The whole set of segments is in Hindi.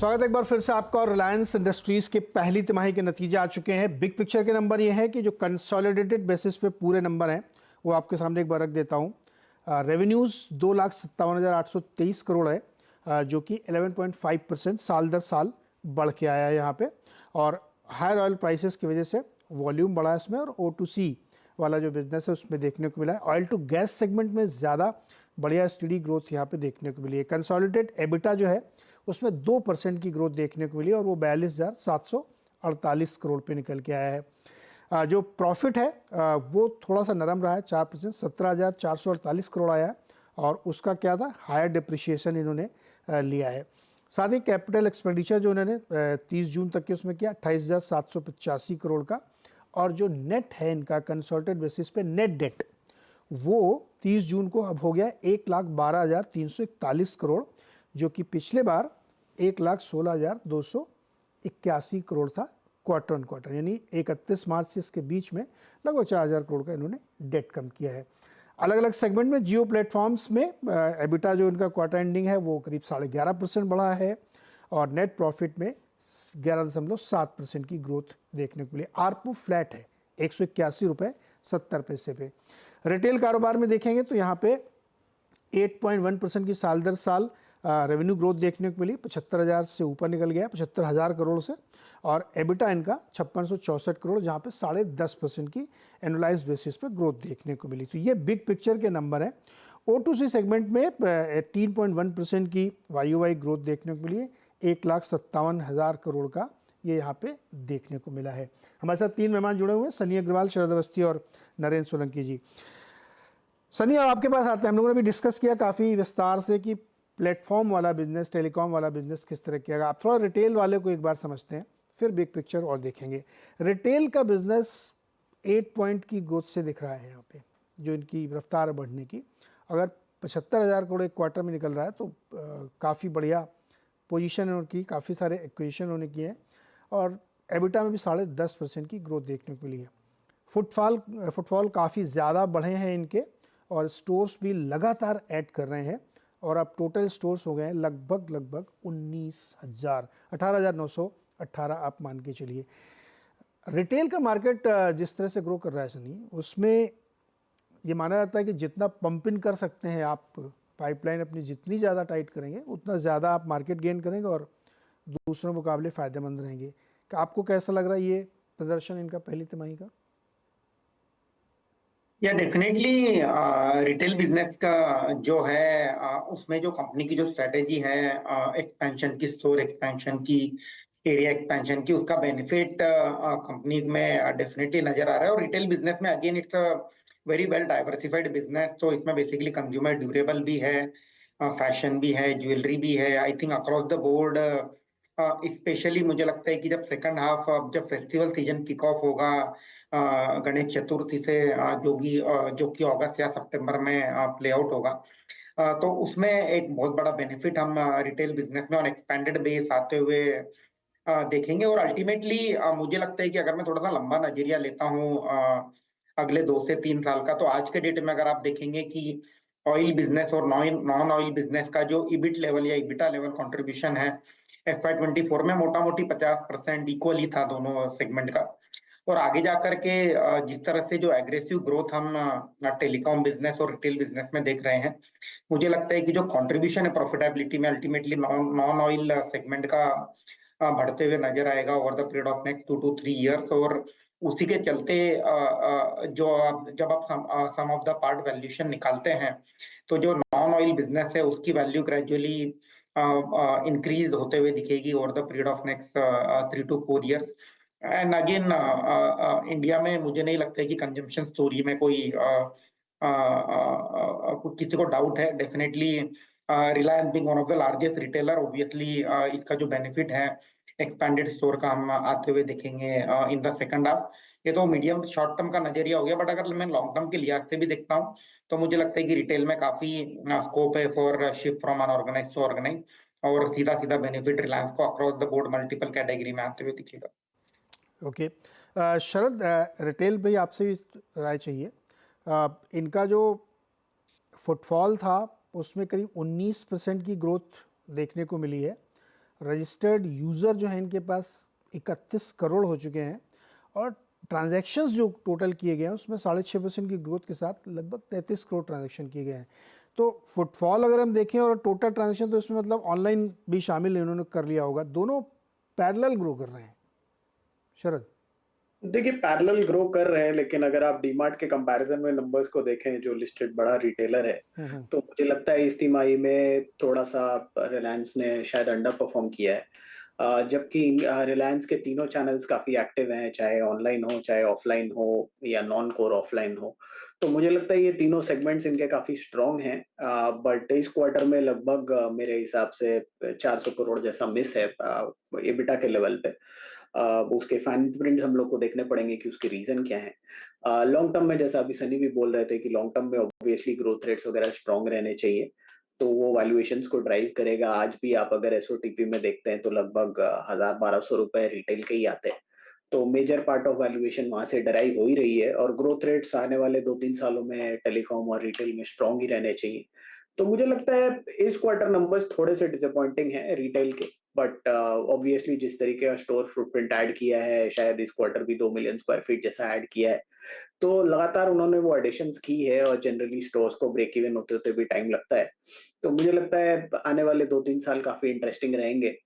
स्वागत है एक बार फिर से आपका। और रिलायंस इंडस्ट्रीज के पहली तिमाही के नतीजे आ चुके हैं। बिग पिक्चर के नंबर ये है कि जो कंसोलिडेटेड बेसिस पे पूरे नंबर हैं वो आपके सामने एक बार रख देता हूँ। रेवेन्यूज़ 2,57,823 करोड़ है, जो कि 11.5% साल दर साल बढ़ के आया है यहाँ पे। और हायर ऑयल प्राइसेस की वजह से वॉल्यूम बढ़ा है इसमें, और O2C वाला जो बिजनेस है उसमें देखने को मिला है। ऑयल टू गैस सेगमेंट में ज़्यादा बढ़िया स्टडी ग्रोथ यहाँ पे देखने को मिली है। कंसोलिडेटेड एबिटा जो है उसमें 2% की ग्रोथ देखने को मिली और वो 42,748 करोड़ पे निकल के आया है। जो प्रॉफिट है वो थोड़ा सा नरम रहा है, 4%, 17,448 करोड़ आया है। और उसका क्या था, हायर डिप्रिशिएशन इन्होंने लिया है। साथ ही कैपिटल एक्सपेंडिचर जो इन्होंने 30 जून तक के उसमें किया 28,785 करोड़ का। और जो नेट है इनका कंसोलिडेटेड बेसिस पे नेट डेट, वो 30 जून को अब हो गया 1,12,341 करोड़, जो कि पिछले बार 1,16,281 करोड़ था क्वार्टर ऑन क्वार्टर। यानी 31 मार्च से इसके बीच में लगभग 4,000 करोड़ का इन्होंने डेट कम किया है। अलग अलग सेगमेंट में जियो प्लेटफॉर्म्स में एबिटा जो इनका क्वार्टर एंडिंग है वो करीब 11.5% बढ़ा है, और नेट प्रॉफिट में 11.7% की ग्रोथ देखने को मिली। आरपू फ्लैट है 181.70 पे। रिटेल कारोबार में देखेंगे तो यहाँ पे 8.1% की साल दर साल रेवेन्यू ग्रोथ देखने को मिली, 75,000 से ऊपर निकल गया, 75,000 करोड़ से। और एबिटा इनका 5664 करोड़, जहाँ पे 10.5% की एनुअलाइज बेसिस पे ग्रोथ देखने को मिली। तो ये बिग पिक्चर के नंबर हैं। O2C सेगमेंट में 18.1% की YoY ग्रोथ देखने को मिली है, 1,57,000 करोड़ का ये यहाँ पे देखने को मिला है। हमारे साथ 3 मेहमान जुड़े हुए हैं, सनी अग्रवाल, शरद अवस्थी और नरेंद्र सोलंकी जी। सनी, अब आपके पास आते हैं। हम लोगों ने भी डिस्कस किया काफ़ी विस्तार से कि प्लेटफॉर्म वाला बिजनेस, टेलीकॉम वाला बिजनेस किस तरह किया। आप थोड़ा रिटेल वाले को एक बार समझते हैं, फिर बिग पिक्चर और देखेंगे। रिटेल का बिजनेस 8 पॉइंट की ग्रोथ से दिख रहा है यहाँ पे, जो इनकी रफ्तार है बढ़ने की। अगर 75,000 करोड़ एक क्वार्टर में निकल रहा है तो काफ़ी बढ़िया पोजीशन है उनकी, काफ़ी सारे एक्विजिशन उन्होंने किए हैं। और एबिटा में भी 10.5% की ग्रोथ देखने को मिली है। फुटफॉल काफ़ी ज़्यादा बढ़े हैं इनके, और स्टोर्स भी लगातार ऐड कर रहे हैं। और अब टोटल स्टोर्स हो गए हैं लगभग 19,000, 18,918 आप मान के चलिए। रिटेल का मार्केट जिस तरह से ग्रो कर रहा है सनी, उसमें ये माना जाता है कि जितना पंप इन कर सकते हैं आप, पाइपलाइन अपनी जितनी ज़्यादा टाइट करेंगे उतना ज़्यादा आप मार्केट गेन करेंगे और दूसरों मुकाबले फ़ायदेमंद रहेंगे। आपको कैसा लग रहा है ये प्रदर्शन इनका पहली तिमाही का? या डेफिनेटली रिटेल बिजनेस का जो है उसमें जो कंपनी की जो स्ट्रेटेजी है एक्सपेंशन की, स्टोर एक्सपेंशन की, एरिया एक्सपेंशन की, उसका बेनिफिट कंपनी में डेफिनेटली नजर आ रहा है। और रिटेल बिजनेस में again it's a very well diversified business. तो इसमें बेसिकली कंज्यूमर ड्यूरेबल भी है, फैशन भी है, ज्वेलरी भी है। I think across the board, specially मुझे लगता है कि जब सेकंड हाफ, जब फेस्टिवल सीजन किक ऑफ होगा गणेश चतुर्थी से, जो कि अगस्त या सितंबर में प्ले आउट होगा, तो उसमें एक बहुत बड़ा बेनिफिट हम रिटेल बिजनेस में ऑन एक्सपेंडेड बेस आते हुए देखेंगे। और अल्टीमेटली मुझे लगता है कि अगर मैं थोड़ा सा लंबा नजरिया लेता हूँ अगले 2 से 3 साल का, तो आज के डेट में अगर आप देखेंगे कि ऑयल बिजनेस और नॉन ऑयल बिजनेस का जो इबिट लेवल या इबिटा लेवल कंट्रीब्यूशन है FY24 में मोटा मोटी 50% इक्वली था दोनों सेगमेंट का। और आगे जाकर के जिस तरह से जो एग्रेसिव ग्रोथ हम टेलीकॉम बिजनेस और रिटेल बिजनेस में देख रहे हैं, मुझे लगता है कि जो कंट्रीब्यूशन है प्रॉफिटेबिलिटी में अल्टीमेटली नॉन ऑयल सेगमेंट का बढ़ते हुए नजर आएगा over the period of next 2 to 3 years। और उसी के चलते जब आप सम ऑफ द पार्ट वैल्यूएशन निकालते हैं, तो जो नॉन ऑयल बिजनेस है उसकी वैल्यू ग्रेजुअली इंक्रीज होते हुए दिखेगी over the period of next 3 to 4 years। And again India में मुझे नहीं लगता है कि कंजम्पशन स्टोरी में कोई किसी को डाउट है। Definitely Reliance being one of the largest retailer, obviously इसका जो बेनिफिट है एक्सपैंडेड स्टोर का हम आते हुए देखेंगे इन द सेकंड हाफ। ये तो मीडियम शॉर्ट टर्म का नजरिया हो गया, बट अगर मैं लॉन्ग टर्म के लिहाज से भी देखता हूँ तो मुझे लगता है कि रिटेल में काफी स्कोप है for shift from unorganise to organise, और सीधा सीधा बेनिफिट रिलायंस को across the board multiple category में आते हुए दिखेगा। ओके शरद, रिटेल भाई आपसे भी राय चाहिए। इनका जो फुटफॉल था उसमें करीब 19% की ग्रोथ देखने को मिली है। रजिस्टर्ड यूज़र जो है इनके पास 31 करोड़ हो चुके हैं और ट्रांजैक्शंस जो टोटल किए गए हैं उसमें 6.5% की ग्रोथ के साथ लगभग 33 करोड़ ट्रांजैक्शन किए गए हैं। तो फुटफॉल अगर हम देखें और टोटल ट्रांजैक्शन तो इसमें मतलब ऑनलाइन भी शामिल है, उन्होंने कर लिया होगा, दोनों पैरेलल ग्रो कर रहे हैं। शरद। देखिए पैरेलल ग्रो कर रहे हैं, लेकिन अगर आप डीमार्ट के कंपैरिजन में नंबर्स को देखें, जो लिस्टेड बड़ा रिटेलर है, तो मुझे लगता है इस तिमाही में थोड़ा सा रिलायंस ने शायद अंडर परफॉर्म किया है। जबकि रिलायंस के तीनों चैनल्स काफी एक्टिव हैं, चाहे ऑनलाइन हो, चाहे ऑफलाइन हो या नॉन कोर ऑफलाइन हो। तो मुझे लगता है ये तीनों सेगमेंट्स इनके काफी स्ट्रांग हैं। बट इस क्वार्टर में लगभग मेरे हिसाब से 400 करोड़ जैसा मिस है एबिटा के लेवल पे। उसके फाइन प्रिंट हम लोग को देखने पड़ेंगे कि उसके रीजन क्या है। लॉन्ग टर्म में जैसा अभी सनी भी बोल रहे थे कि लॉन्ग टर्म में ऑब्वियसली ग्रोथ रेट्स वगैरह स्ट्रांग रहने चाहिए, तो वो वैल्यूएशंस को ड्राइव करेगा। आज भी आप अगर एसओटीपी में देखते हैं तो लगभग 1,000-1,200 रुपए रिटेल के ही आते हैं। तो मेजर पार्ट ऑफ वैल्यूएशन वहां से डराइव हो ही रही है और ग्रोथ रेट्स आने वाले 2-3 सालों में टेलीकॉम और रिटेल में स्ट्रांग ही रहने चाहिए। तो मुझे लगता है इस क्वार्टर नंबर्स थोड़े से डिसअपॉइंटिंग हैं रिटेल के, बट ऑब्वियसली जिस तरीके का स्टोर फुटप्रिंट ऐड किया है, शायद इस क्वार्टर भी 2 मिलियन स्क्वायर फीट जैसा ऐड किया है, तो लगातार उन्होंने वो एडिशंस की है और जनरली स्टोर्स को ब्रेक इवन होते होते भी टाइम लगता है। तो मुझे लगता है आने वाले 2-3 साल काफी इंटरेस्टिंग रहेंगे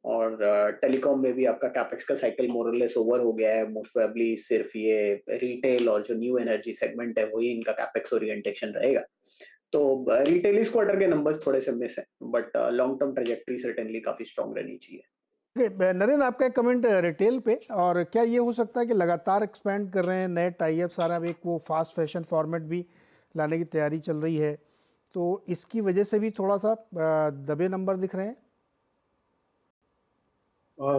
और टेलीकॉम में भी आपका कैपेक्स का साइकिल मोर और लेस ओवर हो गया है। मोस्ट प्रोबेबली सिर्फ ये रिटेल और जो न्यू एनर्जी सेगमेंट है वही इनका कैपेक्स ओरिएंटेशन रहेगा। तो रिटेल इस क्वार्टर के नंबर्स थोड़े से मिस हैं, but long term trajectory certainly काफी स्ट्रांग रहनी चाहिए। नरेंद्र, आपका एक कमेंट रिटेल पे, और क्या ये हो सकता है कि लगातार एक्सपेंड कर रहे हैं, नए टाई अप सारा, एक वो फास्ट फैशन फॉर्मेट भी लाने की तैयारी चल रही है, तो इसकी वजह से भी थोड़ा सा दबे नंबर दिख रहे हैं?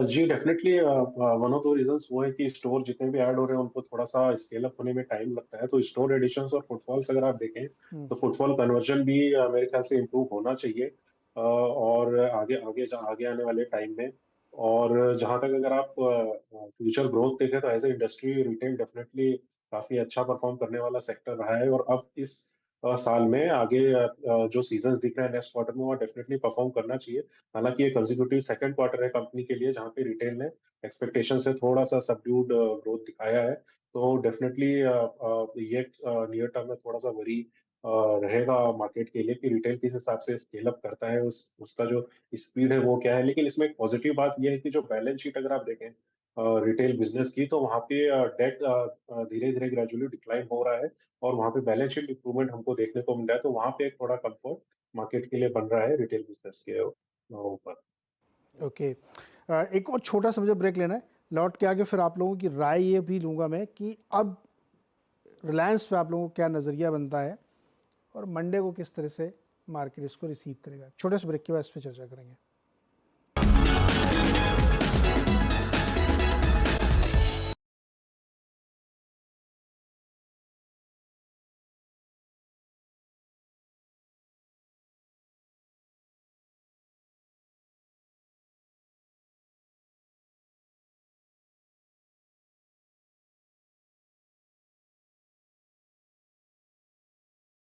जी definitely one of the reasons वो है कि स्टोर जितने भी ऐड हो रहे हैं उनको थोड़ा सा स्केल अप होने में टाइम लगता है। तो स्टोर एडिशंस और फुटफॉल्स अगर आप देखें तो फुटफॉल कन्वर्जन भी मेरे ख्याल से इम्प्रूव होना चाहिए और आगे आगे आगे आने वाले टाइम में। और जहां तक अगर आप फ्यूचर ग्रोथ देखें तो as a industry retail definitely काफी अच्छा परफॉर्म करने वाला सेक्टर रहा है और अब इस साल में आगे जो सीजन दिख रहे हैं नेक्स्ट क्वार्टर में वो डेफिनेटली परफॉर्म करना चाहिए। हालांकि ये कंसेक्यूटिव सेकंड क्वार्टर है कंपनी के लिए जहां पे रिटेल ने एक्सपेक्टेशन से थोड़ा सा सबड्यूड ग्रोथ दिखाया है। तो डेफिनेटली ये नियर टर्म में थोड़ा सा वरी रहेगा मार्केट के लिए कि रिटेल किस हिसाब से स्केल अप करता है, उसका जो स्पीड है वो क्या है। लेकिन इसमें एक पॉजिटिव बात यह है कि जो बैलेंस शीट अगर आप देखें रिटेल बिजनेस की तो वहाँ पे डेट धीरे धीरे ग्रेजुअली डिक्लाइन हो रहा है और वहाँ पे बैलेंस शीट इंप्रूवमेंट हमको देखने को मिल रहा है। तो वहाँ पे एक थोड़ा कंफर्ट मार्केट के लिए बन रहा है रिटेल बिजनेस के ऊपर। ओके, एक और छोटा सा मुझे ब्रेक लेना है, लौट के आगे फिर आप लोगों की राय ये भी लूँगा मैं कि अब रिलायंस पे आप लोगों को क्या नज़रिया बनता है और मंडे को किस तरह से मार्केट इसको रिसीव करेगा। छोटे से ब्रेक के बाद इस पर चर्चा करेंगे।